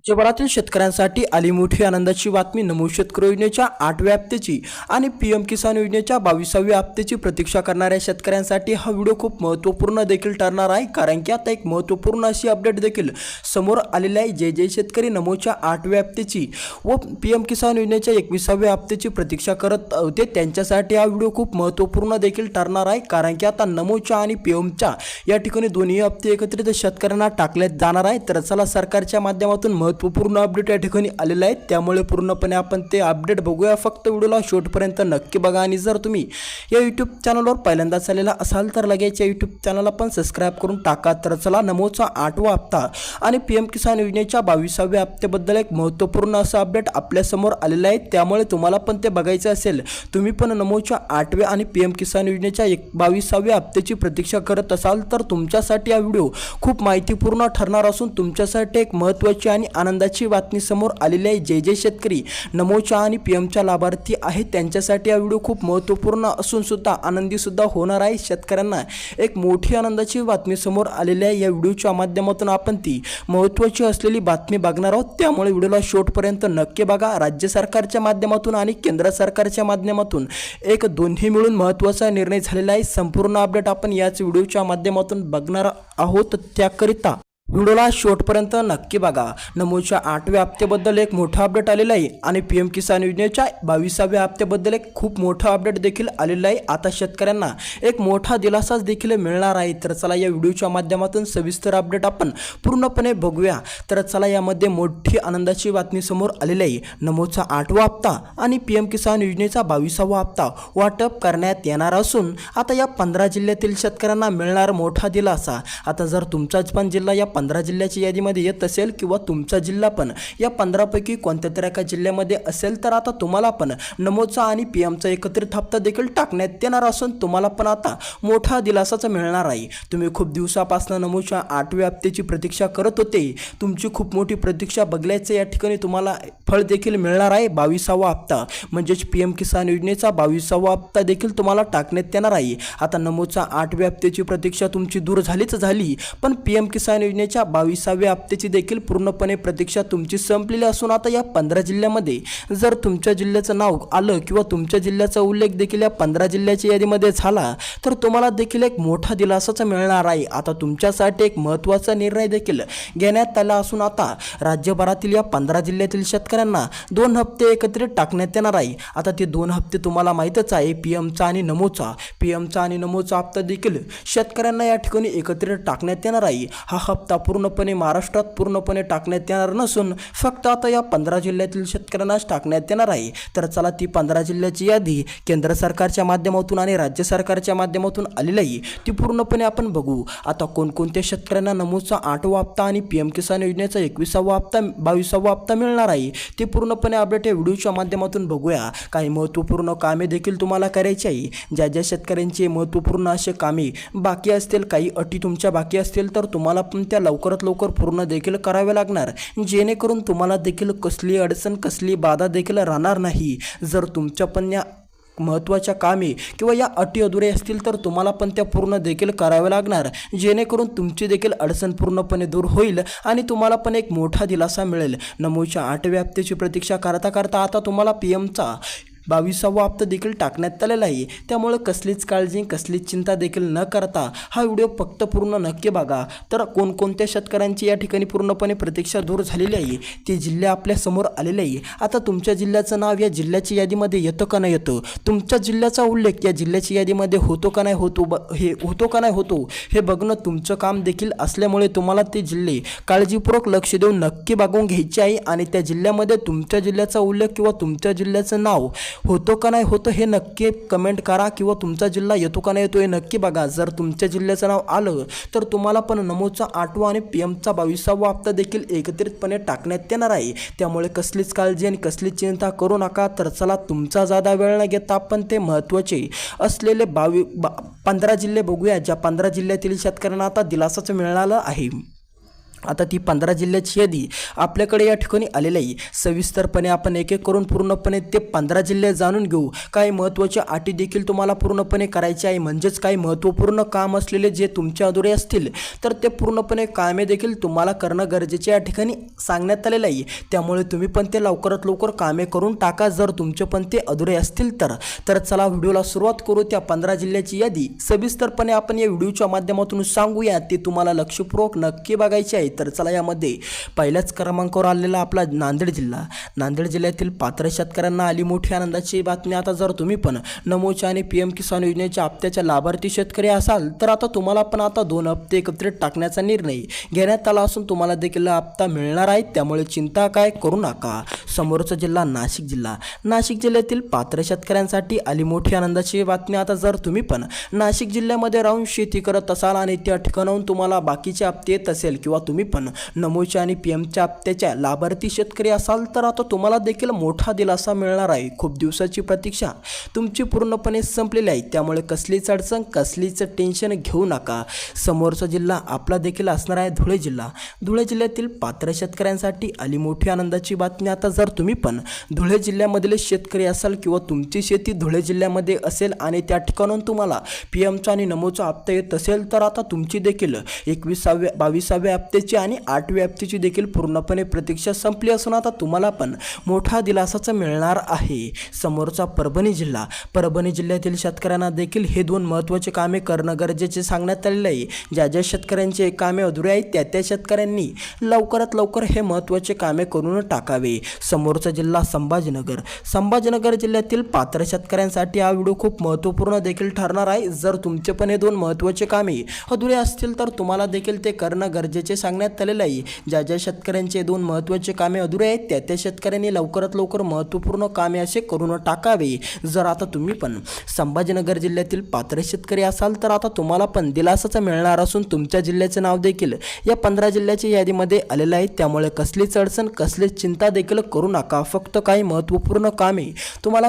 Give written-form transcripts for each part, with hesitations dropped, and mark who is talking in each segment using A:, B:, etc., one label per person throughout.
A: राज्यभरातील शेतकऱ्यांसाठी आली मोठी आनंदाची बातमी। नमो शेतकरी योजनेच्या 8व्या हप्त्याची आणि पीएम किसान योजनेच्या 22व्या हप्त्याची प्रतीक्षा करणाऱ्या शेतकऱ्यांसाठी हा व्हिडिओ खूप महत्त्वपूर्ण देखील ठरणार आहे, कारण की आता एक महत्त्वपूर्ण अशी अपडेट देखील समोर आलेली आहे। जे जे शेतकरी नमोच्या 8व्या हप्त्याची व पीएम किसान योजनेच्या 21व्या हप्त्याची प्रतीक्षा करत होते त्यांच्यासाठी हा व्हिडिओ खूप महत्त्वपूर्ण देखील ठरणार आहे, कारण की आता नमोच्या आणि पीएमच्या या ठिकाणी दोन्ही हप्ते एकत्रित शेतकऱ्यांना टाकले जाणार आहे। तर चला सरकारच्या माध्यमातून महत्त्वपूर्ण अपडेट या ठिकाणी आलेला आहे, त्यामुळे पूर्णपणे आपण ते अपडेट बघूया। फक्त व्हिडिओला शेवटपर्यंत नक्की बघा आणि जर तुम्ही या यूट्यूब चॅनलवर पहिल्यांदाच आलेला असाल तर लगेच या यूट्यूब चॅनलला पण सबस्क्राइब करून टाका। तर चला नमोचा 8वा हप्ता आणि पीएम किसान योजनेच्या 22व्या हप्त्याबद्दल एक महत्त्वपूर्ण असं अपडेट आपल्या समोर आलेलं आहे, त्यामुळे तुम्हाला पण ते बघायचं असेल, तुम्ही पण नमोच्या 8व्या आणि पीएम किसान योजनेच्या 22व्या हप्त्याची प्रतीक्षा करत असाल तर तुमच्यासाठी हा व्हिडिओ खूप माहितीपूर्ण ठरणार असून तुमच्यासाठी एक महत्त्वाची आणि आनंदाची बातमी समोर आलेली आहे। जे जे शेतकरी नमोच्या आणि पीएमच्या लाभार्थी आहेत त्यांच्यासाठी हा व्हिडिओ खूप महत्त्वपूर्ण असून सुद्धा आनंदी सुद्धा होणार आहे। शेतकऱ्यांना एक मोठी आनंदाची बातमी समोर आलेली आहे। या व्हिडिओच्या माध्यमातून आपण ती महत्त्वाची असलेली बातमी बघणार आहोत, त्यामुळे व्हिडिओला शेवटपर्यंत नक्की बघा। राज्य सरकारच्या माध्यमातून आणि केंद्र सरकारच्या माध्यमातून एक दोन्ही मिळून महत्त्वाचा निर्णय झालेला आहे। संपूर्ण अपडेट आपण याच व्हिडिओच्या माध्यमातून बघणार आहोत, त्याकरिता व्हिडिओला शेवटपर्यंत नक्की बघा। नमोच्या 8व्या हप्त्याबद्दल एक मोठा अपडेट आलेला आहे आणि पीएम किसान योजनेच्या 22व्या हप्त्याबद्दल एक खूप मोठा अपडेट देखील आलेला आहे। आता शेतकऱ्यांना एक मोठा दिलासाच देखील मिळणार आहे। तर चला या व्हिडिओच्या माध्यमातून सविस्तर अपडेट आपण पूर्णपणे बघूया। तर चला यामध्ये मोठी आनंदाची बातमी समोर आलेली आहे। नमोचा 8वा हप्ता आणि पीएम किसान योजनेचा 22वा हप्ता वाटप करण्यात येणार असून आता या 15 जिल्ह्यातील शेतकऱ्यांना मिळणार मोठा दिलासा। आता जर तुमचाच पण जिल्हा या 15 जिल्ह्याच्या यादीमध्ये येत असेल किंवा तुमचा जिल्हा पण या 15 पैकी कोणत्या तरी एका जिल्ह्यामध्ये असेल तर आता तुम्हाला पण नमोचा आणि पीएमचा एकत्रित हप्ता देखील टाकण्यात येणार असून तुम्हाला पण आता मोठा दिलासाचा मिळणार आहे। तुम्ही खूप दिवसापासून नमोच्या 8व्या हप्त्याची प्रतीक्षा करत होते, तुमची खूप मोठी प्रतीक्षा बघल्याचे या ठिकाणी तुम्हाला फळ देखील मिळणार आहे। 22वा हप्ता म्हणजेच पीएम किसान योजनेचा 22वा हप्ता देखील तुम्हाला टाकण्यात येणार आहे। आता नमोचा 8व्या हप्त्याची प्रतीक्षा तुमची दूर झालीच झाली, पण पीएम किसान योजनेच्या 22व्या हप्त्याची देखील पूर्णपणे प्रतीक्षा तुमची संपलेली असून आता या 15 जिल्ह्यामध्ये जर तुमच्या जिल्ह्याचं नाव आलं किंवा तुमच्या जिल्ह्याचा उल्लेख देखील या 15 जिल्ह्याच्या यादीमध्ये झाला तर तुम्हाला देखील एक मोठा दिलासाचा मिळणार आहे। आता तुमच्यासाठी एक महत्त्वाचा निर्णय देखील घेण्यात आला असून आता राज्यभरातील या 15 जिल्ह्यातील शेतकऱ्यांना 2 हप्ते एकत्रित टाकण्यात येणार आहे। आता ते 2 हप्ते तुम्हाला माहीतच आहे, पीएमचा आणि नमोचा हप्ता देखील शेतकऱ्यांना या ठिकाणी एकत्रित टाकण्यात येणार आहे। हा हप्ता पूर्णपणे महाराष्ट्रात पूर्णपणे टाकण्यात येणार नसून फक्त आता या 15 जिल्ह्यातील शेतकऱ्यांनाच टाकण्यात येणार आहे। तर चला ती 15 जिल्ह्याची यादी केंद्र सरकारच्या माध्यमातून आणि राज्य सरकारच्या माध्यमातून आलेली आहे, ती पूर्णपणे आपण बघू। आता कोणकोणत्या शेतकऱ्यांना नमोचा 8वा हप्ता आणि पीएम किसान योजनेचा 21वा हप्ता 22वा हप्ता मिळणार आहे ते पूर्णपणे अपडेट या व्हिडिओच्या माध्यमातून बघूया। काही महत्त्वपूर्ण कामे देखील तुम्हाला करायची आहे। ज्या ज्या शेतकऱ्यांची महत्त्वपूर्ण असे कामे बाकी असतील, काही अटी तुमच्या बाकी असतील तर तुम्हाला पण त्या लवकरात लवकर पूर्ण देखील करावे लागणार, जेणेकरून तुम्हाला देखील कसली अडचण कसली बाधा देखील राहणार नाही। जर तुमच्या पण या महत्त्वाच्या कामे किंवा या अटी अधुरे असतील तर तुम्हाला पण त्या पूर्ण देखील कराव्या लागणार, जेणेकरून तुमची देखील अडचण पूर्णपणे दूर होईल आणि तुम्हाला पण एक मोठा दिलासा मिळेल। नमोच्या 8व्या हप्त्याची प्रतीक्षा करता करता आता तुम्हाला पीएमचा 22वा हप्ता देखील टाकण्यात आलेला आहे, त्यामुळे कसलीच काळजी कसलीच चिंता देखील न करता हा व्हिडिओ फक्त पूर्ण नक्की बघा। तर कोणकोणत्या शेतकऱ्यांची या ठिकाणी पूर्णपणे प्रतीक्षा दूर झालेली आहे ते जिल्हे आपल्या समोर आलेले आहे। आता तुमच्या जिल्ह्याचं नाव या जिल्ह्याच्या यादीमध्ये येतं का नाही येतं, तुमच्या जिल्ह्याचा उल्लेख या जिल्ह्याच्या यादीमध्ये होतो का नाही होतो हे बघणं तुमचं काम देखील असल्यामुळे तुम्हाला ते जिल्हे काळजीपूर्वक लक्ष देऊन नक्की बघून घ्यायचे आहे आणि त्या जिल्ह्यामध्ये तुमच्या जिल्ह्याचा उल्लेख किंवा तुमच्या जिल्ह्याचं नाव होतो का नाही होतं हे नक्की कमेंट करा किंवा तुमचा जिल्हा येतो का नाही येतो हे नक्की बघा। जर तुमच्या जिल्ह्याचं नाव आलं तर तुम्हाला पण नमोचा 8वा आणि पीएमचा 22वा हप्ता देखील एकत्रितपणे टाकण्यात येणार आहे, त्यामुळे कसलीच काळजी आणि कसलीच चिंता करू नका। तर चला तुमचा जादा वेळ न घेता आपण ते महत्त्वाचे असलेले 15 जिल्हे बघूया, ज्या 15 जिल्ह्यातील शेतकऱ्यांना आता दिलासाचं मिळालं आहे। आता ती 15 जिल्ह्याची यादी आपल्याकडे या ठिकाणी आलेली आहे। सविस्तरपणे आपण एक एक करून पूर्णपणे ते 15 जिल्हे जाणून घेऊ। काही महत्त्वाच्या अटी देखील तुम्हाला पूर्णपणे करायचे आहे, म्हणजेच काही महत्त्वपूर्ण काम असलेले जे तुमच्या अधुरे असतील तर ते पूर्णपणे कामे देखील तुम्हाला करणं गरजेचे या ठिकाणी सांगण्यात आलेलं आहे। त्यामुळे तुम्ही पण ते लवकरात लवकर कामे करून टाका जर तुमचे पण ते अधुरे असतील तर चला व्हिडिओला सुरुवात करू। त्या 15 जिल्ह्याची यादी सविस्तरपणे आपण या व्हिडिओच्या माध्यमातून सांगूया, ते तुम्हाला लक्षपूर्वक नक्की बघायचे आहे। तर चला यामध्ये पहिल्याच क्रमांकावर आलेला आपला नांदेड जिल्हा। नांदेड जिल्ह्यातील पात्र शेतकऱ्यांना आली मोठी आनंदाची बातमी। आता जर तुम्ही पण नमोच्या आणि PM किसान योजनेच्या हप्त्याच्या लाभार्थी शेतकरी असाल तर आता तुम्हाला पण आता 2 हप्ते एकत्रित टाकण्याचा निर्णय घेण्यात आला असून तुम्हाला देखील हप्ता मिळणार आहे, त्यामुळे चिंता काय करू नका। समोरचा जिल्हा नाशिक जिल्हा। नाशिक जिल्ह्यातील पात्र शेतकऱ्यांसाठी आली मोठी आनंदाची बातमी। आता जर तुम्ही पण नाशिक जिल्ह्यामध्ये राहून शेती करत असाल आणि त्या ठिकाणाहून तुम्हाला बाकीचे हप्ते येत असेल किंवा तुम्ही पण नमोच्या आणि PMच्या हप्त्याच्या लाभार्थी शेतकरी असाल तर आता तुम्हाला देखील मोठा दिलासा मिळणार आहे। खूप दिवसाची प्रतीक्षा तुमची पूर्णपणे संपलेली आहे, त्यामुळे कसलीच अडचण कसलीच टेन्शन घेऊ नका। समोरचा जिल्हा आपला देखील असणार आहे धुळे जिल्हा। धुळे जिल्ह्यातील पात्र शेतकऱ्यांसाठी आली मोठी आनंदाची बातमी। आता जर तुम्ही पण धुळे जिल्ह्यामधले शेतकरी असाल किंवा तुमची शेती धुळे जिल्ह्यामध्ये असेल आणि त्या ठिकाणाहून तुम्हाला PMचा आणि नमोचा हप्ता येत असेल तर आता तुमची देखील 21व्या 22व्या हप्त्याची आणि 8व्या हप्त्याची देखील पूर्णपणे प्रतीक्षा संपली असून आता तुम्हाला पण मोठा दिलासाच मिळणार आहे। समोरचा परभणी जिल्हा। परभणी जिल्ह्यातील शेतकऱ्यांना देखील हे 2 महत्त्वाचे कामे करणं गरजेचे सांगण्यात आलेले आहे। ज्या शेतकऱ्यांचे कामे अधुरे आहेत त्या शेतकऱ्यांनी लवकरात लवकर हे महत्त्वाचे कामे करून टाकावे। समोरचा जिल्हा संभाजीनगर। संभाजीनगर जिल्ह्यातील पात्र शेतकऱ्यांसाठी हा व्हिडिओ खूप महत्त्वपूर्ण देखील ठरणार आहे। जर तुमचे पण हे 2 महत्त्वाचे कामे अधुरे असतील तर तुम्हाला देखील ते करणं गरजेचे सांगण्यात आलेलं आहे। ज्या शेतकऱ्यांचे 2 महत्त्वाचे कामे अधुरे आहेत त्या शेतकऱ्यांनी लवकरात लवकर महत्त्वपूर्ण कामे असे करून टाकावे। जर आता तुम्ही पण संभाजीनगर जिल्ह्यातील पात्र शेतकरी असाल तर आता तुम्हाला पण दिलासाच मिळणार असून तुमच्या जिल्ह्याचे नाव देखील या 15 जिल्ह्याच्या यादीमध्ये आलेलं आहे, त्यामुळे कसलीच अडचण कसलीच चिंता देखील करू नका। फक्त काही महत्त्वपूर्ण कामे तुम्हाला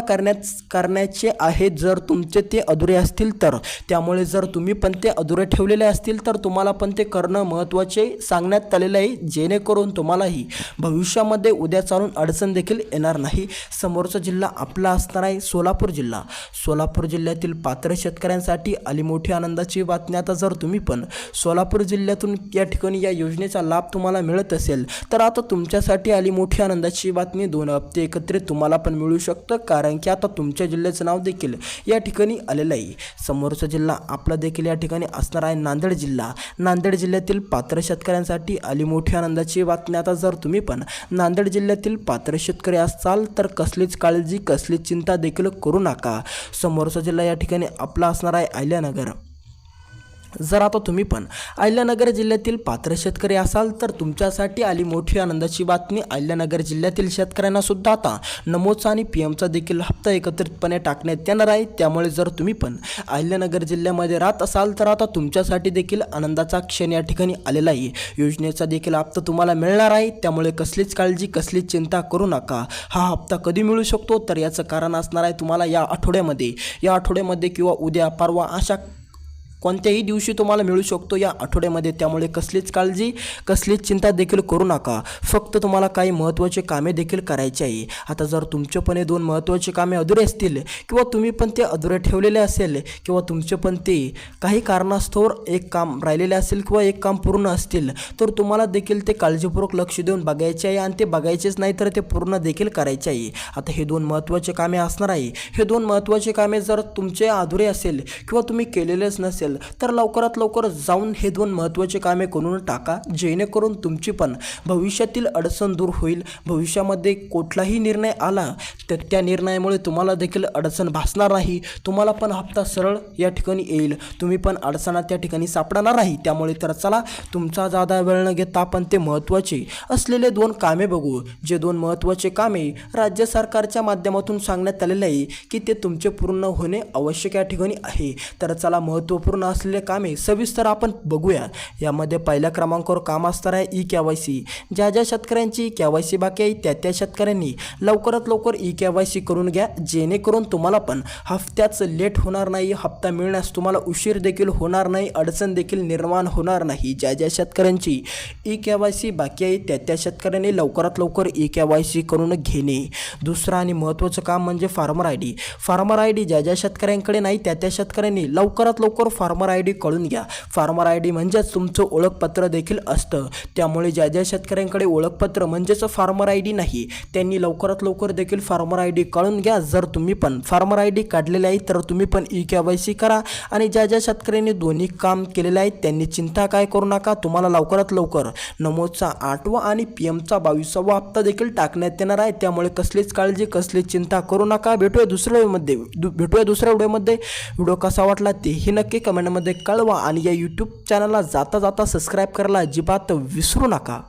A: करण्याचे आहेत जर तुमचे ते अधुरे असतील तर, त्यामुळे जर तुम्ही पण ते अधुरे ठेवलेले असतील तर तुम्हाला पण ते करणं महत्त्वाचे सांगण्यात आलेलं आहे, जेणेकरून तुम्हालाही भविष्यामध्ये उद्या चालून अडचण देखील येणार नाही। समोरचा जिल्हा आपला असणार आहे सोलापूर जिल्हा। सोलापूर जिल्ह्यातील पात्र शेतकऱ्यांसाठी आली मोठी आनंदाची बातमी। आता जर तुम्ही पण सोलापूर जिल्ह्यातून या ठिकाणी या योजनेचा लाभ तुम्हाला मिळत असेल तर आता तुमच्यासाठी आली मोठी आनंदाची बातमी। 2 हप्ते एकत्रित तुम्हाला पण मिळू शकतं, कारण की आता तुमच्या जिल्ह्याचं नाव देखील या ठिकाणी आलेलं आहे। समोरचा जिल्हा आपला देखील या ठिकाणी असणार आहे नांदेड जिल्हा। नांदेड जिल्ह्यातील पात्र शेतकऱ्यांसाठी आली मोठी आनंदाची बातमी। आता जर तुम्ही पण नांदेड जिल्ह्यातील पात्र शेतकरी असाल तर कसलीच काळजी कसलीच चिंता देखील करू नका। समोरचा जिल्हा या ठिकाणी आपला असणार आहे अहिल्यानगर। जर आता तुम्ही पण अहिल्यानगर जिल्ह्यातील पात्र शेतकरी असाल तर तुमच्यासाठी आली मोठी आनंदाची बातमी। अहिल्यानगर जिल्ह्यातील शेतकऱ्यांना सुद्धा आता नमोचा आणि PMचा देखील हप्ता एकत्रितपणे टाकण्यात येणार आहे, त्यामुळे जर तुम्ही पण अहिल्यानगर जिल्ह्यामध्ये राहत असाल तर आता तुमच्यासाठी देखील आनंदाचा क्षण या ठिकाणी आलेला आहे। योजनेचा देखील हप्ता तुम्हाला मिळणार आहे, त्यामुळे कसलीच काळजी कसलीच चिंता करू नका। हा हप्ता कधी मिळू शकतो तर याचं कारण असणार आहे तुम्हाला या आठवड्यामध्ये किंवा उद्या परवा अशा कोणत्याही दिवशी तुम्हाला मिळू शकतो या आठवड्यामध्ये, त्यामुळे कसलीच काळजी कसलीच चिंता देखील करू नका। फक्त तुम्हाला काही महत्त्वाचे कामे देखील करायचे आहे। आता जर तुमचे पण हे 2 महत्त्वाचे कामे अधुरे असतील किंवा तुम्ही पण ते अधुरे ठेवलेले असेल किंवा तुमचे पण ते काही कारणास्तव एक काम राहिलेले असेल किंवा एक काम पूर्ण असतील तर तुम्हाला देखील ते काळजीपूर्वक लक्ष देऊन बघायचे आहे आणि ते बघायचेच नाही तर ते पूर्ण देखील करायचे आहे। आता हे 2 महत्त्वाचे कामे असणार आहे। हे 2 महत्त्वाचे कामे जर तुमचे अधुरे असेल किंवा तुम्ही केलेलेच नसेल तर लवकरात लवकर जाऊन हे 2 महत्त्वाचे कामे करून टाका, जेणेकरून तुमची पण भविष्यातील अडचण दूर होईल। भविष्यामध्ये कुठलाही निर्णय आला तर त्या निर्णयामुळे तुम्हाला देखील अडचण भासणार नाही, तुम्हाला पण हप्ता सरळ या ठिकाणी येईल, तुम्ही पण अडचणात त्या ठिकाणी सापडणार नाही। त्यामुळे तर चला तुमचा जादा वेळ न घेता आपण ते महत्त्वाचे असलेले 2 कामे बघू। जे 2 महत्त्वाचे कामे राज्य सरकारच्या माध्यमातून सांगण्यात आलेले आहे की ते तुमचे पूर्ण होणे आवश्यक या ठिकाणी आहे। तर चला महत्त्वपूर्ण महत्त्वपूर्ण असलेले कामे सविस्तर आपण बघूया। यामध्ये पहिल्या क्रमांकावर काम असणार आहे ई-KYC। ज्या शेतकऱ्यांची KYC बाकी आहे त्या शेतकऱ्यांनी लवकरात लवकर ई-KYC करून घ्या, जेणेकरून तुम्हाला पण हफ्त्याच लेट होणार नाही, हप्ता मिळण्यास तुम्हाला उशीर देखील होणार नाही, अडचण देखील निर्माण होणार नाही। ज्या शेतकऱ्यांची ई-KYC बाकी आहे त्या शेतकऱ्यांनी लवकरात लवकर ई-KYC करून घेणे। दुसरं आणि महत्त्वाचं काम म्हणजे फार्मर ID। फार्मर ID ज्या शेतकऱ्यांकडे नाही त्या शेतकऱ्यांनी लवकरात लवकर फार्मर ID काढून घ्या। फार्मर ID म्हणजेच तुमचं ओळखपत्र देखील असतं, त्यामुळे ज्या शेतकऱ्यांकडे ओळखपत्र म्हणजेच फार्मर ID नाही त्यांनी लवकरात लवकर देखील फार्मर ID काढून घ्या। जर तुम्ही पण फार्मर ID काढलेले आहे तर तुम्ही पण ई-KYC करा। आणि ज्या शेतकऱ्यांनी दोन्ही काम केलेले आहेत त्यांनी चिंता काय करू नका, तुम्हाला लवकरात लवकर नमोदचा 8वा आणि PM चा 22वा हप्ता देखील टाकण्यात येणार आहे, त्यामुळे कसलीच काळजी कसलीच चिंता करू नका। भेटूया दुसऱ्या व्हिडिओमध्ये। व्हिडिओ कसा वाटला तेही नक्की कमेंटमध्ये कळवा आणि या यूट्यूब चॅनलला जाता जाता सबस्क्राईब करायला अजिबात विसरू नका।